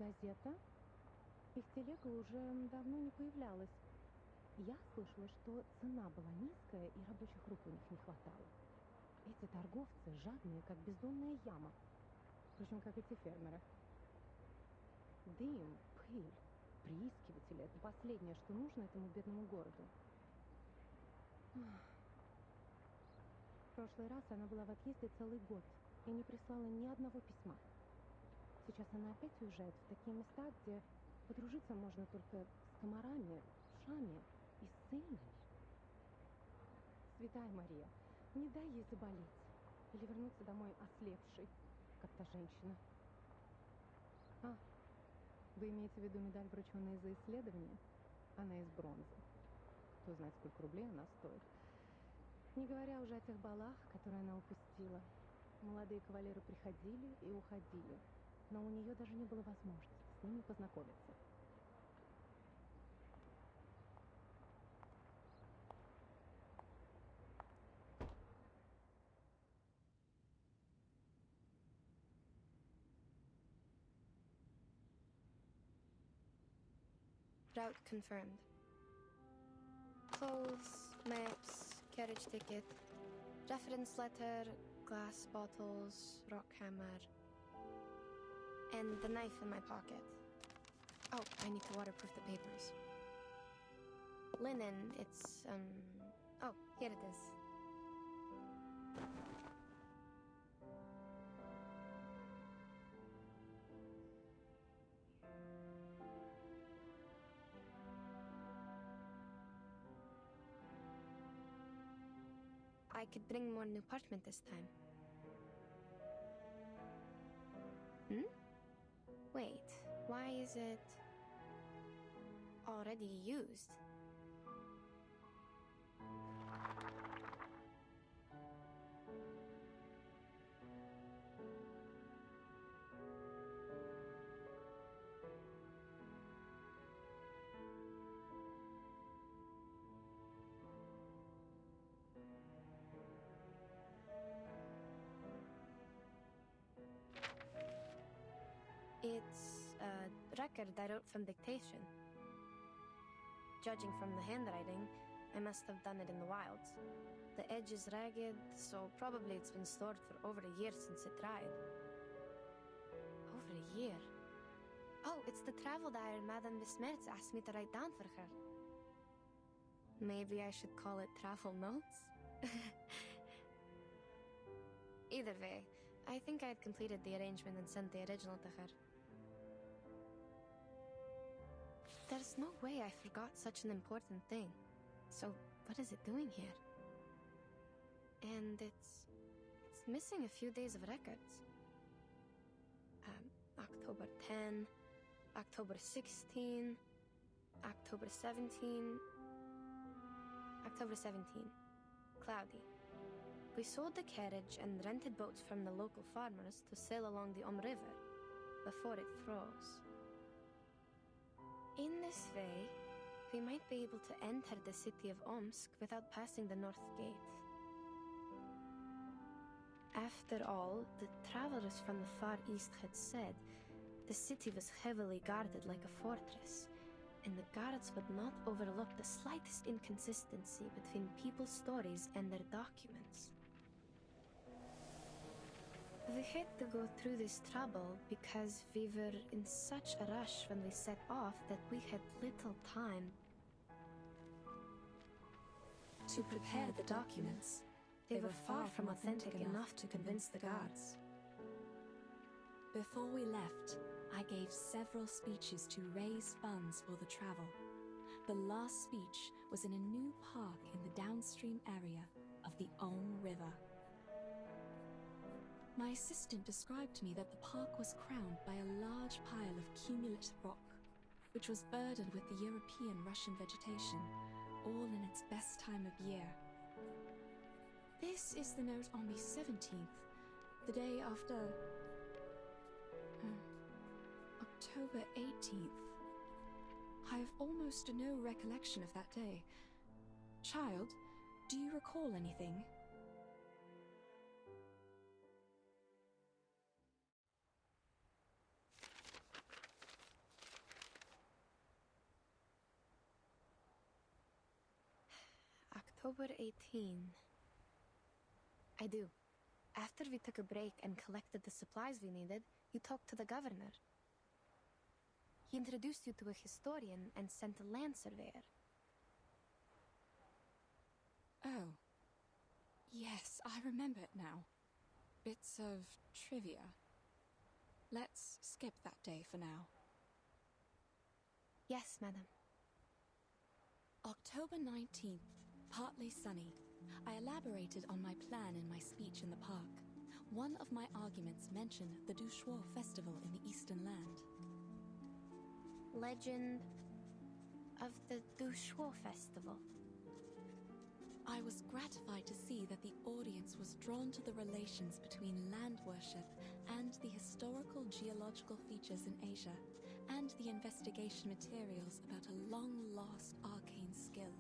газета. Их телега уже давно не появлялась. Я слышала, что цена была низкая и рабочих рук у них не хватало. Эти торговцы жадные, как бездонная яма. Впрочем, как и те фермеры. Дым, пыль, приискиватели — это последнее, что нужно этому бедному городу. В прошлый раз она была в отъезде целый год и не прислала ни одного письма. Сейчас она опять уезжает в такие места, где подружиться можно только с комарами, вшами и ссыльными. Святая Мария, не дай ей заболеть или вернуться домой ослепшей, как та женщина. А, вы имеете в виду медаль, врученная за исследование? Она из бронзы. Кто знает, сколько рублей она стоит. Не говоря уже о тех балах, которые она упустила. Молодые кавалеры приходили и уходили, но у нее даже не было возможности с ними познакомиться. Route confirmed. Clothes, maps, carriage ticket, reference letter, glass bottles, rock hammer, and the knife in my pocket. Oh, I need to waterproof the papers. Linen, it's, oh, here it is. I could bring more new parchment this time. Wait, why is it already used? It's a record I wrote from dictation. Judging from the handwriting, I must have done it in the wilds. The edge is ragged, so probably it's been stored for over a year since it dried. Over a year? Oh, it's the travel diary Madame Besmertz asked me to write down for her. Maybe I should call it travel notes? Either way, I think I had completed the arrangement and sent the original to her. There's no way I forgot such an important thing. So, what is it doing here? And it's missing a few days of records. October 10, October 16, October 17, October 17. Cloudy. We sold the carriage and rented boats from the local farmers to sail along the River before it froze. In this way, we might be able to enter the city of Omsk without passing the North Gate. After all, the travelers from the Far East had said the city was heavily guarded like a fortress, and the guards would not overlook the slightest inconsistency between people's stories and their documents. We had to go through this trouble because we were in such a rush when we set off that we had little time to prepare the documents. They were far from authentic enough to convince the guards. Before we left, I gave several speeches to raise funds for the travel. The last speech was in a new park in the downstream area of the River. My assistant described to me that the park was crowned by a large pile of cumulate rock, which was burdened with the European Russian vegetation, all in its best time of year. This is the note on the 17th, the day after October 18th. I have almost no recollection of that day. Child, do you recall anything? October 18. I do. After we took a break and collected the supplies we needed, you talked to the governor. He introduced you to a historian and sent a land surveyor. Oh. Yes, I remember it now. Bits of trivia. Let's skip that day for now. Yes, madam. October 19th, partly sunny. I elaborated on my plan in my speech in the park. One of my arguments mentioned the Shuori festival in the Eastern Land. Legend of the Shuori festival. I was gratified to see that the audience was drawn to the relations between land worship and the historical geological features in Asia, and the investigation materials about a long-lost arcane skill.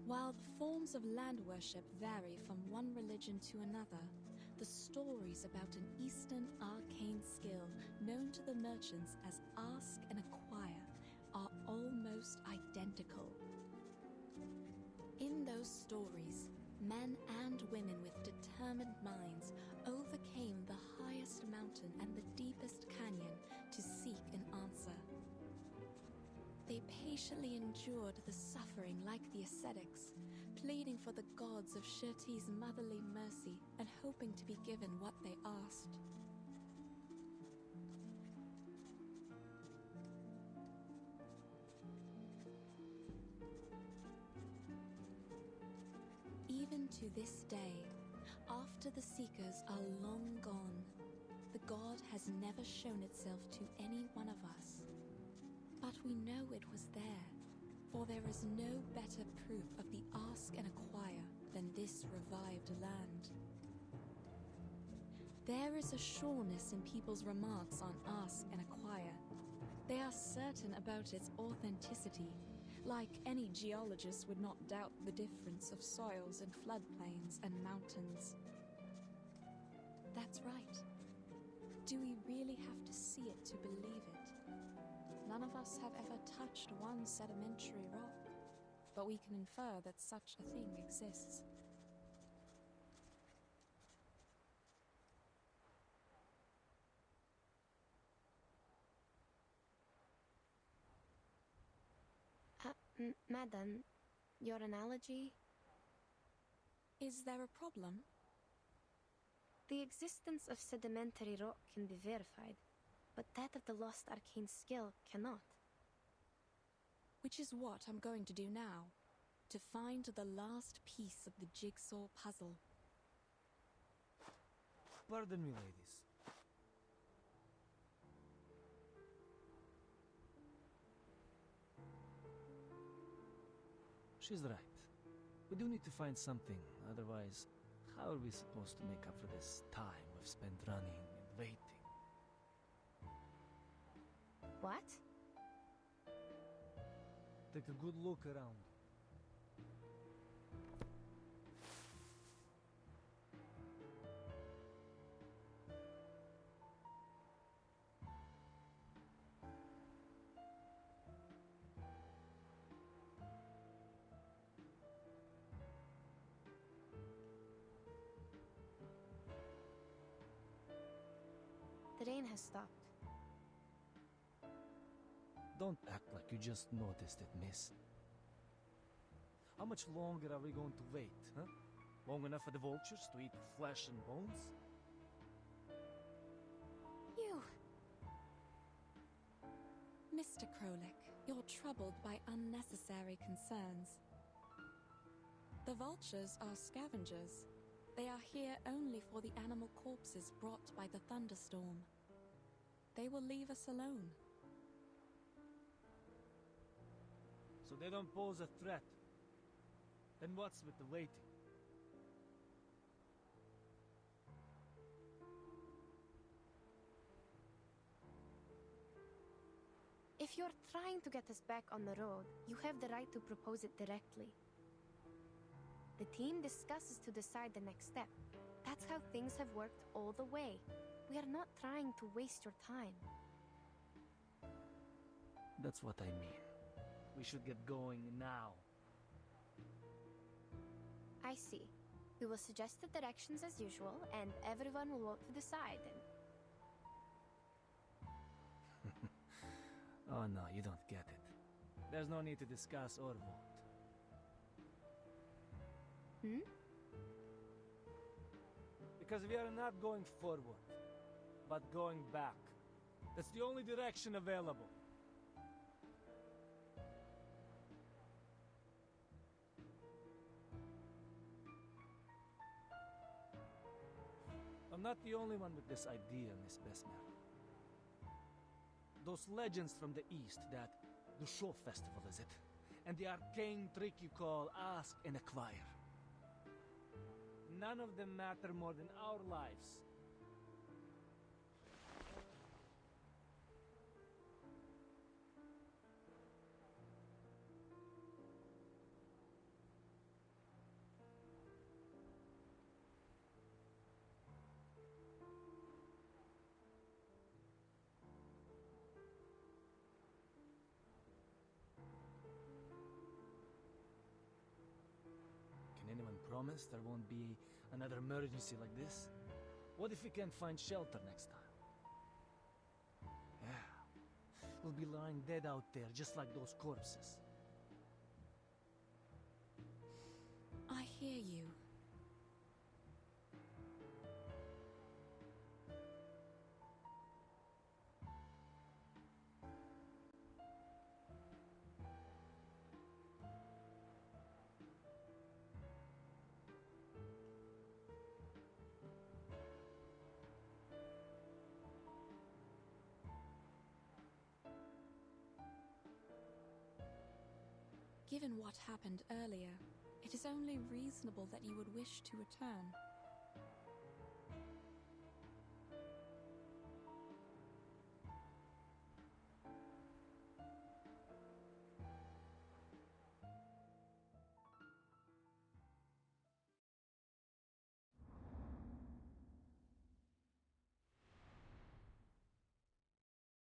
While the forms of land worship vary from one religion to another, the stories about an Eastern arcane skill known to the merchants as Ask and Acquire are almost identical. In those stories, men and women with determined minds overcame the highest mountain and the deepest canyon to seek an answer. They patiently endured the suffering like the ascetics, pleading for the gods of Shuori's motherly mercy and hoping to be given what they asked. Even to this day, after the Seekers are long gone, the god has never shown itself to any one of us. But we know it was there, for there is no better proof of the Ask and Acquire than this revived land. There is a sureness in people's remarks on Ask and Acquire. They are certain about its authenticity, like any geologist would not doubt the difference of soils and floodplains and mountains. That's right. Do we really have to see it to believe it? None of us have ever touched one sedimentary rock, but we can infer that such a thing exists. Madam, your analogy? Is there a problem? The existence of sedimentary rock can be verified, but that of the lost arcane skill cannot. Which is what I'm going to do now, to find the last piece of the jigsaw puzzle. Pardon me, ladies. She's right. We do need to find something, otherwise, how are we supposed to make up for this time we've spent running and waiting? What? Take a good look around. The rain has stopped. Don't act like you just noticed it, miss. How much longer are we going to wait, huh? Long enough for the vultures to eat flesh and bones? You! Mr. Krolik, you're troubled by unnecessary concerns. The vultures are scavengers. They are here only for the animal corpses brought by the thunderstorm. They will leave us alone. So they don't pose a threat. Then what's with the waiting? If you're trying to get us back on the road, you have the right to propose it directly. The team discusses to decide the next step. That's how things have worked all the way. We are not trying to waste your time. That's what I mean. We should get going now, I see. We will suggest the directions as usual, and everyone will vote to decide. Oh no, you don't get it. There's no need to discuss or vote. Hmm? Because we are not going forward, but going back. That's the only direction available. I'm not the only one with this idea, Miss Besmer. Those legends from the East, that the show festival, is it? And the arcane trick you call ask and acquire. None of them matter more than our lives. Can anyone promise there won't be another emergency like this? What if we can't find shelter next time? Yeah, we'll be lying dead out there just like those corpses. I hear you. Given what happened earlier, it is only reasonable that you would wish to return.